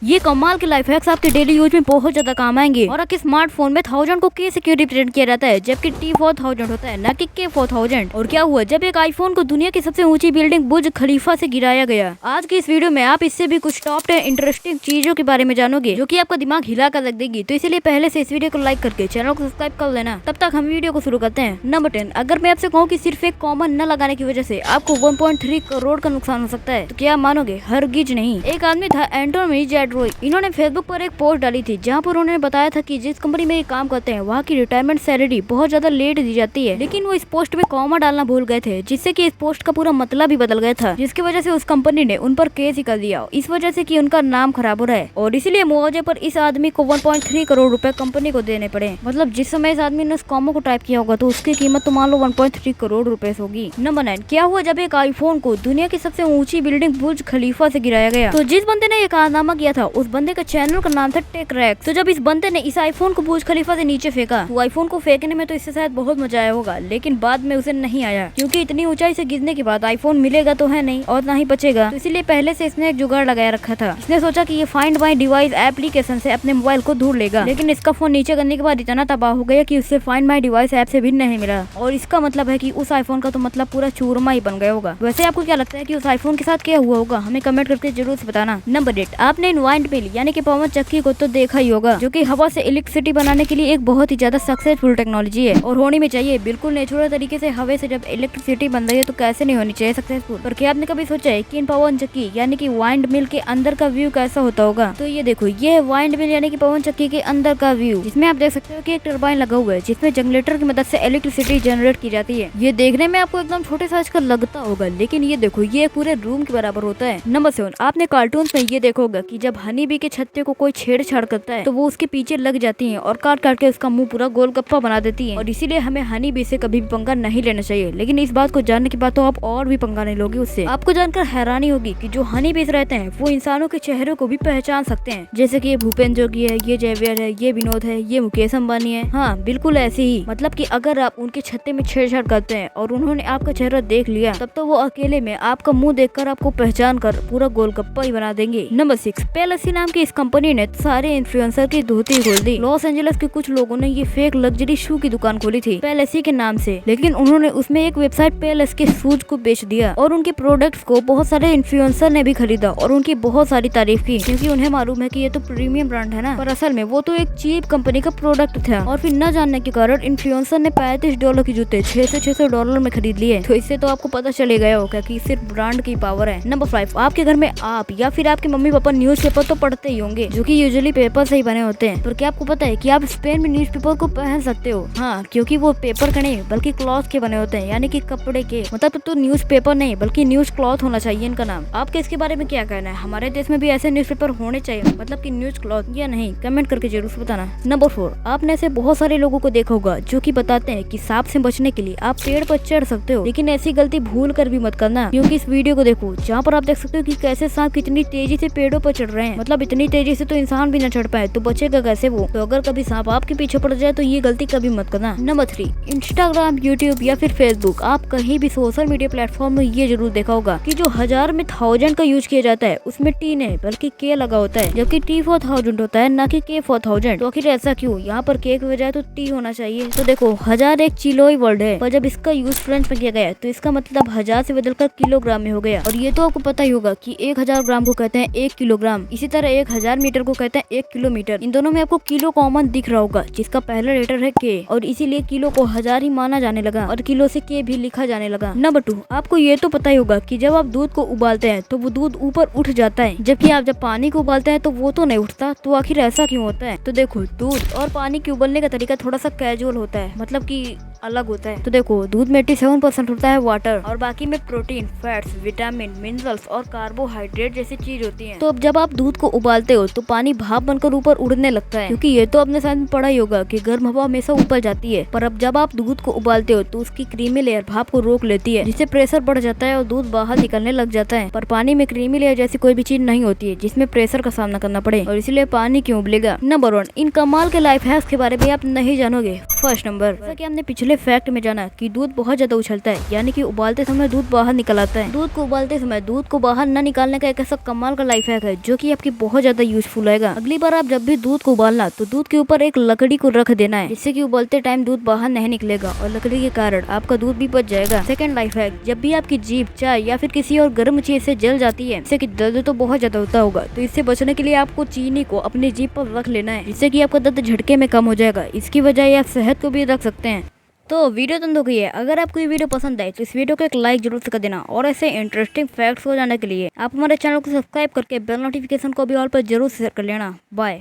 ये कमाल के लाइफ हैक्स आपके डेली यूज में बहुत ज्यादा काम आएंगे। और आपके स्मार्टफोन में 1000 को के से क्यों रिप्रेजेंट किया जाता है जबकि T4000 होता है न कि K4000। और क्या हुआ जब एक आईफोन को दुनिया की सबसे ऊंची बिल्डिंग बुर्ज खलीफा से गिराया गया। आज की इस वीडियो में आप इससे भी कुछ टॉप 10 इंटरेस्टिंग चीजों के बारे में जानोगे जो कि आपका दिमाग हिला कर रख देगी। तो इसलिए पहले से इस वीडियो को लाइक करके चैनल को सब्सक्राइब कर लेना। तब तक हम वीडियो को शुरू करते हैं। नंबर 10, अगर मैं आपसे कहूँ कि सिर्फ एक कॉमन न लगाने की वजह से आपको 1.3 करोड़ का नुकसान हो सकता है तो क्या मानोगे? हरगिज नहीं। एक आदमी था एंटोनी जेडरोय। इन्होंने फेसबुक पर एक पोस्ट डाली थी जहाँ पर उन्होंने बताया था कि जिस कंपनी में ये काम करते हैं वहाँ की रिटायरमेंट सैलरी बहुत ज्यादा लेट दी जाती है, लेकिन वो इस पोस्ट में कॉमा डालना भूल गए थे जिससे कि इस पोस्ट का पूरा मतलब ही बदल गया था, जिसकी वजह से उस कंपनी ने उन पर केस ही कर दिया इस वजह से कि उनका नाम खराब हो रहा है। और इसीलिए मुआवजे पर इस आदमी को 1.3 करोड़ रुपए कंपनी को देने पड़े। मतलब जिस समय इस आदमी ने उस कॉमा को टाइप किया होगा तो उसकी कीमत तो मान लो 1.3 करोड़ रुपए होगी। नंबर 9, क्या हुआ जब एक आईफोन को दुनिया की सबसे ऊंची बिल्डिंग बुर्ज खलीफा से गिराया गया। तो जिस बंदे ने ये कारनामा किया था उस बंदे का चैनल का नाम था टेकरैक्स। तो जब इस बंदे ने इस आईफोन को बुर्ज खलीफा से नीचे फेंका तो आईफोन को फेंकने में तो इससे शायद बहुत मजा आया होगा, लेकिन बाद में उसे नहीं आया क्योंकि इतनी ऊंचाई से गिरने के बाद आईफोन मिलेगा तो है नहीं और ना ही बचेगा। तो इसीलिए पहले से इसने एक जुगाड़ लगाया रखा था। इसने सोचा कि ये फाइंड माई डिवाइस एप्लीकेशन से अपने मोबाइल को ढूंढ लेगा, लेकिन इसका फोन नीचे करने के बाद इतना तबाह हो गया कि उससे फाइंड माई डिवाइस ऐप से भी नहीं मिला। और इसका मतलब है कि उस आईफोन का तो मतलब पूरा चूरमा ही बन गया होगा। वैसे आपको क्या लगता है कि उस आईफोन के साथ क्या हुआ होगा? हमें कमेंट करके जरूर से बताना। नंबर 8, आपने वाइंड मिल यानी कि पवन चक्की को तो देखा ही होगा जो कि हवा से इलेक्ट्रिसिटी बनाने के लिए एक बहुत ही ज्यादा सक्सेसफुल टेक्नोलॉजी है और होनी भी चाहिए। बिल्कुल नेचुरल तरीके से हवा से जब इलेक्ट्रिसिटी बन रही है तो कैसे नहीं होनी चाहिए सक्सेसफुल। पर क्या आपने कभी सोचा है कि इन पवन चक्की यानी कि वाइंड मिल के अंदर का व्यू कैसा होता होगा? तो ये देखो, ये है वाइंड मिल यानी कि पवन चक्की के अंदर का व्यू, जिसमें आप देख सकते हो कि एक टरबाइन लगा हुआ है जिसमें जनरेटर की मदद से इलेक्ट्रिसिटी जनरेट की जाती है। ये देखने में आपको एकदम छोटे साइज का लगता होगा, लेकिन ये देखो ये पूरे रूम के बराबर होता है। नंबर 7, आपने कार्टून में ये देखा होगा कि जब हनी बी के छत्ते को कोई छेड़छाड़ करता है तो वो उसके पीछे लग जाती है और काट काट के उसका मुंह पूरा गोलगप्पा बना देती है। और इसीलिए हमें हनी बी से कभी भी पंगा नहीं लेना चाहिए। लेकिन इस बात को जानने के बाद तो आप और भी पंगा नहीं लोगे उससे। आपको जानकर हैरानी होगी कि जो हनी बीस रहते हैं वो इंसानों के चेहरों को भी पहचान सकते हैं, जैसे कि ये भूपेंद्र जोगी है, ये जयवीर है, ये विनोद है, ये मुकेश अंबानी है। हाँ बिल्कुल ऐसे ही। मतलब कि अगर आप उनके छत्ते में छेड़छाड़ करते हैं और उन्होंने आपका चेहरा देख लिया तब तो वो अकेले में आपका मुंह देखकर आपको पहचान कर पूरा गोलगप्पा ही बना देंगे। नंबर 6, पेलेसी नाम की इस कंपनी ने सारे इन्फ्लुएंसर की धोती खोल दी। लॉस एंजलिस के कुछ लोगों ने ये फेक लग्जरी शू की दुकान खोली थी पेलेसी के नाम से, लेकिन उन्होंने उसमें एक वेबसाइट पेलेस के शूज को बेच दिया और उनके प्रोडक्ट्स को बहुत सारे इन्फ्लुएंसर ने भी खरीदा और उनकी बहुत सारी तारीफ की क्योंकि उन्हें मालूम है कि ये तो प्रीमियम ब्रांड है ना, पर असल में वो तो एक चीप कंपनी का प्रोडक्ट था। और फिर न जानने के कारण इन्फ्लुएंसर ने $35 के जूते $600 में खरीद लिए। तो इससे तो आपको पता चले गया होगा कि सिर्फ ब्रांड की पावर है। नंबर 5, आपके घर में आप या फिर आपके मम्मी पापा न्यूज़पेपर तो पढ़ते ही होंगे जो कि यूजुअली पेपर से ही बने होते हैं। पर क्या आपको पता है कि आप स्पेन में न्यूज़पेपर को पहन सकते हो? हाँ, क्योंकि वो पेपर के नहीं बल्कि क्लॉथ के बने होते हैं यानी कि कपड़े के। मतलब तो न्यूज़पेपर नहीं बल्कि न्यूज क्लॉथ होना चाहिए इनका नाम। आपके इसके बारे में क्या कहना है? हमारे देश में भी ऐसे न्यूज़पेपर होने चाहिए, मतलब कि न्यूज क्लॉथ या नहीं? कमेंट करके जरूर बताना। नंबर 4, आपने ऐसे बहुत सारे लोगों को देखा होगा जो कि बताते हैं कि सांप से बचने के लिए आप पेड़ पर चढ़ सकते हो, लेकिन ऐसी गलती भूल कर भी मत करना क्योंकि इस वीडियो को देखो जहाँ पर आप देख सकते हो कि कैसे सांप कितनी तेजी से पेड़ों पर चढ़ रहे हैं। मतलब इतनी तेजी से तो इंसान भी न चढ़ पाए तो बचेगा कैसे वो? तो अगर कभी सांप आपके पीछे पड़ जाए तो ये गलती कभी मत करना। नंबर 3, इंस्टाग्राम, यूट्यूब या फिर फेसबुक, आप कहीं भी सोशल मीडिया प्लेटफॉर्म में ये जरूर देखा होगा कि जो 1000 में 1000 का यूज किया जाता है उसमें टी नहीं बल्कि के लगा होता है, जबकि T4000 होता है न कि K4000। तो आखिर ऐसा क्यों? यहाँ पर के की बजाय तो टी होना चाहिए। तो देखो 1000 एक चिलोई वर्ड है, पर जब इसका यूज फ्रेंच में किया गया तो इसका मतलब 1000 से बदलकर किलोग्राम में हो गया। और ये तो आपको पता ही होगा कि 1000 ग्राम को कहते हैं 1 किलोग्राम। इसी तरह 1000 मीटर को कहते हैं 1 किलोमीटर। इन दोनों में आपको किलो कॉमन दिख रहा होगा जिसका पहला लेटर है के, और इसीलिए किलो को 1000 ही माना जाने लगा और किलो से के भी लिखा जाने लगा। नंबर 2, आपको ये तो पता ही होगा कि जब आप दूध को उबालते हैं तो वो दूध ऊपर उठ जाता है, जबकि आप जब पानी को उबालते हैं तो वो तो नहीं उठता। तो आखिर ऐसा क्यों होता है? तो देखो, दूध और पानी के उबलने का तरीका थोड़ा सा कैजुअल होता है, मतलब कि अलग होता है। तो देखो, दूध में 87% होता है वाटर और बाकी में प्रोटीन, फैट्स, विटामिन, मिनरल्स और कार्बोहाइड्रेट जैसी चीज होती है। तो अब जब आप दूध को उबालते हो तो पानी भाप बनकर ऊपर उड़ने लगता है, क्योंकि ये तो आपने शायद पढ़ा ही होगा कि गर्म हवा हमेशा ऊपर जाती है। पर अब जब आप दूध को उबालते हो तो उसकी क्रीमी लेयर भाप को रोक लेती है, जिससे प्रेशर बढ़ जाता है और दूध बाहर निकलने लग जाता है। पर पानी में क्रीमी लेयर जैसी कोई भी चीज नहीं होती है जिसमें प्रेशर का सामना करना पड़े, और इसलिए पानी क्यों उबलेगा। नंबर 1, इन कमाल के लाइफ हैक्स के बारे में आप नहीं जानोगे। फर्स्ट नंबर, जैसा कि हमने पिछले पहले फैक्ट में जाना कि दूध बहुत ज्यादा उछलता है, यानी कि उबालते समय दूध बाहर निकल आता है। दूध को उबालते समय दूध को बाहर न निकालने का एक ऐसा कमाल का लाइफ हैक है जो कि आपकी बहुत ज्यादा यूजफुल रहेगा। अगली बार आप जब भी दूध को उबालना तो दूध के ऊपर एक लकड़ी को रख देना है, जिससे कि उबालते टाइम दूध बाहर नहीं निकलेगा और लकड़ी के कारण आपका दूध भी बच जाएगा। सेकंड लाइफ हैक, जब भी आपकी जीभ चाय या फिर किसी और गर्म चीज से जल जाती है, जैसे कि दर्द तो बहुत ज्यादा होता होगा, तो इससे बचने के लिए आपको चीनी को अपनी जीभ पर रख लेना है, जिससे कि आपका दर्द झटके में कम हो जाएगा। इसकी बजाय आप शहद को भी रख सकते हैं। तो वीडियो तो हो गई है। अगर आपको ये वीडियो पसंद आए तो इस वीडियो को एक लाइक जरूर से कर देना, और ऐसे इंटरेस्टिंग फैक्ट्स हो जाने के लिए आप हमारे चैनल को सब्सक्राइब करके बेल नोटिफिकेशन को भी ऑल पर जरूर शेयर कर लेना। बाय।